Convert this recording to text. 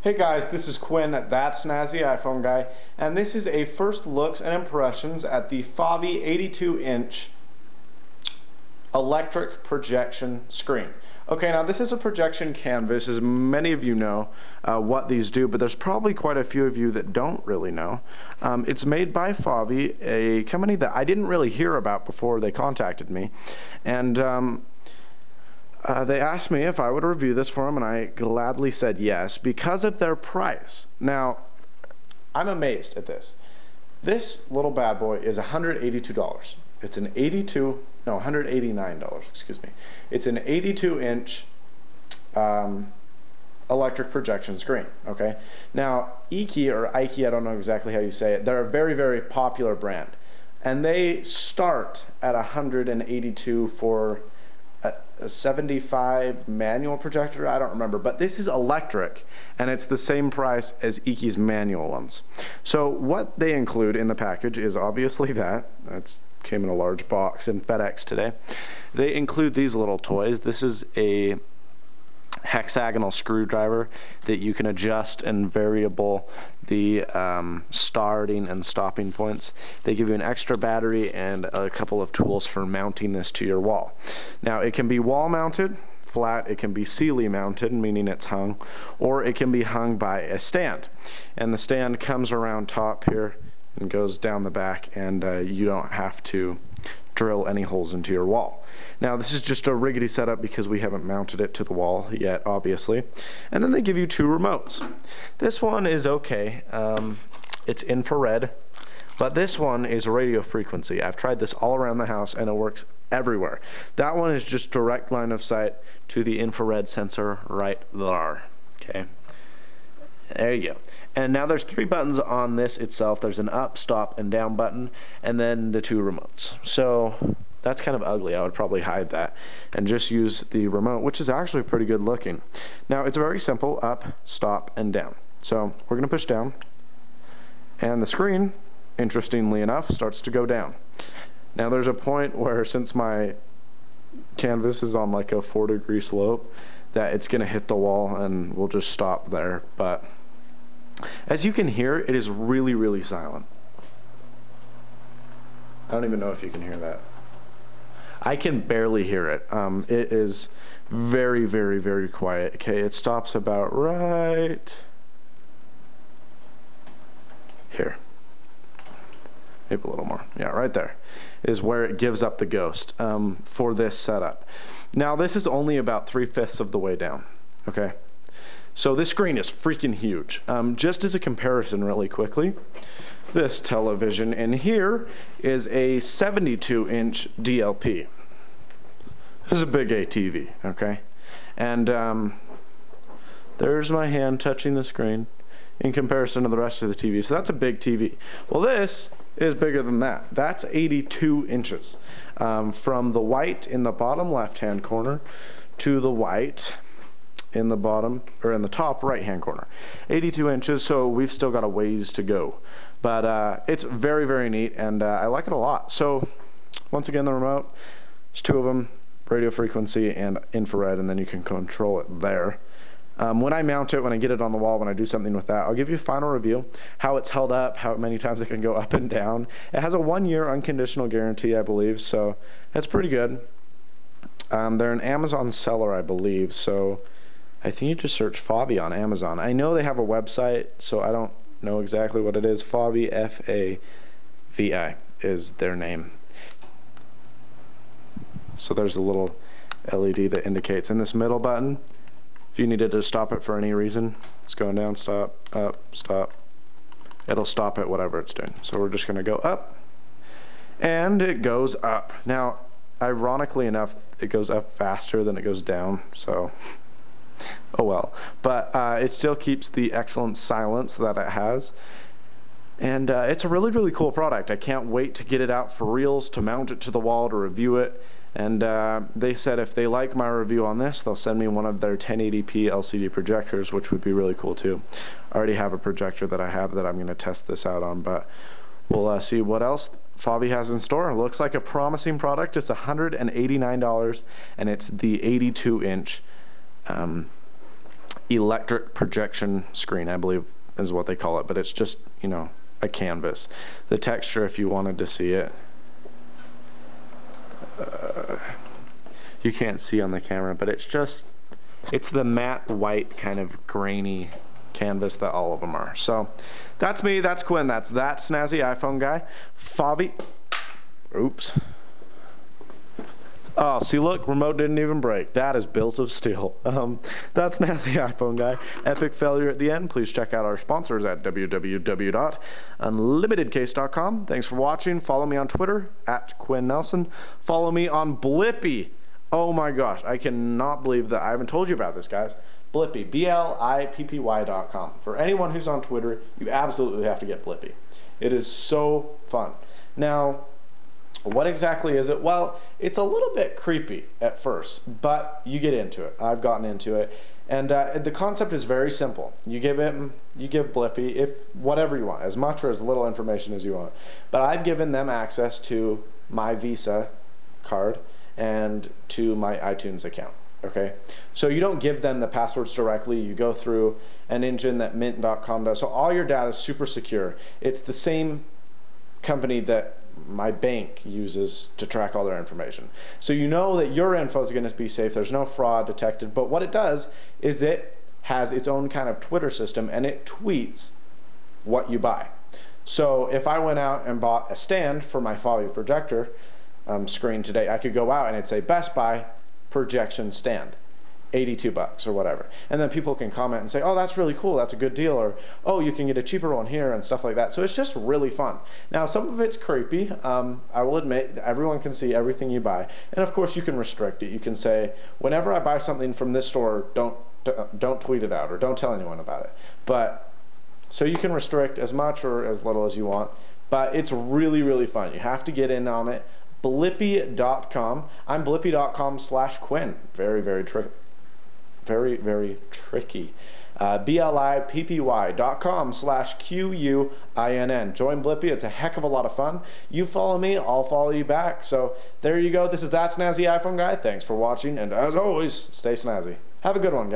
Hey guys, this is Quinn, That Snazzy iPhone Guy, and this is a first looks and impressions at the Favi 82-inch electric projection screen. Okay, now this is a projection canvas, as many of you know what these do, but there's probably quite a few of you that don't really know. It's made by Favi, a company that I didn't really hear about before they contacted me, and they asked me if I would review this for them, and I gladly said yes because of their price. Now, I'm amazed at this. This little bad boy is $182. It's an $189, excuse me. It's an 82-inch electric projection screen, okay? Now, Iki, or Ike, I don't know exactly how you say it, they're a very, very popular brand. And they start at $182 for a 75 manual projector, I don't remember, but this is electric and it's the same price as Iki's manual ones. So what they include in the package is obviously that's came in a large box in FedEx today. They include these little toys. This is a hexagonal screwdriver that you can adjust and variable the starting and stopping points. They give you an extra battery and a couple of tools for mounting this to your wall. Now it can be wall mounted, flat, it can be Sealy mounted, meaning it's hung, or it can be hung by a stand. And the stand comes around top here and goes down the back, and you don't have to drill any holes into your wall. Now this is just a riggedy setup because we haven't mounted it to the wall yet, obviously. And then they give you two remotes. This one is okay. It's infrared, but this one is radio frequency. I've tried this all around the house and it works everywhere. That one is just direct line of sight to the infrared sensor right there. Okay. There you go. And now there's three buttons on this itself. There's an up, stop, and down button, and then the two remotes. So that's kind of ugly. I would probably hide that and just use the remote, which is actually pretty good looking. Now it's very simple: up, stop, and down. So we're going to push down, and the screen, interestingly enough, starts to go down. Now there's a point where, since my canvas is on like a 4-degree slope, that it's going to hit the wall and we'll just stop there. But as you can hear, it is really, really silent. I don't even know if you can hear that. I can barely hear it. It is very, very, very quiet. Okay, it stops about right here. Maybe a little more. Yeah, right there is where it gives up the ghost for this setup. Now this is only about 3/5 of the way down. Okay, so this screen is freaking huge. Just as a comparison really quickly, this television in here is a 72-inch DLP. This is a big ATV, okay? And there's my hand touching the screen in comparison to the rest of the TV. So that's a big TV. Well, this is bigger than that. That's 82 inches. From the white in the bottom left-hand corner to the white in the bottom, or in the top right-hand corner. 82 inches, so we've still got a ways to go. But it's very, very neat, and I like it a lot. So once again, the remote, there's two of them, radio frequency and infrared, and then you can control it there. When I mount it, when I get it on the wall, when I do something with that, I'll give you a final review, how it's held up, how many times it can go up and down. It has a 1-year unconditional guarantee, I believe, so that's pretty good. They're an Amazon seller, I believe, so I think you just search Favi on Amazon. I know they have a website, so I don't know exactly what it is. Favi, F-A-V-I is their name. So there's a little LED that indicates. In this middle button, if you needed to stop it for any reason, it's going down, stop, up, stop. It'll stop it whatever it's doing. So we're just going to go up, and it goes up. Now, ironically enough, it goes up faster than it goes down, so oh well. But it still keeps the excellent silence that it has. And it's a really, really cool product. I can't wait to get it out for reals, to mount it to the wall, to review it. And they said if they like my review on this, they'll send me one of their 1080p LCD projectors, which would be really cool too. I already have a projector that I have that I'm going to test this out on, but we'll see what else Favi has in store. It looks like a promising product. It's $189, and it's the 82-inch electric projection screen, I believe is what they call it, but it's just, you know, a canvas. The texture, if you wanted to see it, you can't see on the camera, but it's the matte white kind of grainy canvas that all of them are. So that's me, that's Quinn, that's that snazzy iPhone guy. Favi, oops. Oh, see, look, remote didn't even break. That is built of steel. That's snazzy iPhone guy. Epic failure at the end. Please check out our sponsors at www.unlimitedcase.com. Thanks for watching. Follow me on Twitter at Quinn Nelson. Follow me on Blippy. Oh my gosh, I cannot believe that I haven't told you about this, guys. Blippy, BLIPPY.com. For anyone who's on Twitter, you absolutely have to get Blippy. It is so fun. Now, what exactly is it? Well, it's a little bit creepy at first, but you get into it. I've gotten into it, and the concept is very simple. You give Blippy, if whatever you want, as much or as little information as you want. But I've given them access to my Visa card and to my iTunes account. Okay, so you don't give them the passwords directly. You go through an engine that mint.com does. So all your data is super secure. It's the same company that my bank uses to track all their information. So you know that your info is going to be safe. There's no fraud detected. But what it does is it has its own kind of Twitter system, and it tweets what you buy. So if I went out and bought a stand for my Favi projector screen today, I could go out and it'd say Best Buy projection stand, $82 or whatever, and then people can comment and say, oh, that's really cool, that's a good deal, or oh, you can get a cheaper one here, and stuff like that. So it's just really fun. Now, some of it's creepy. I will admit, everyone can see everything you buy, and of course you can restrict it. You can say, whenever I buy something from this store, don't tweet it out, or don't tell anyone about it. But so you can restrict as much or as little as you want, but it's really, really fun. You have to get in on it. Blippy.com. I'm Blippy.com/Quinn. Very, very tricky. Very, very tricky. BLIPPY.com/QUINN. Join Blippy. It's a heck of a lot of fun. You follow me, I'll follow you back. So there you go. This is That Snazzy iPhone Guy. Thanks for watching, and as always, stay snazzy. Have a good one, guys.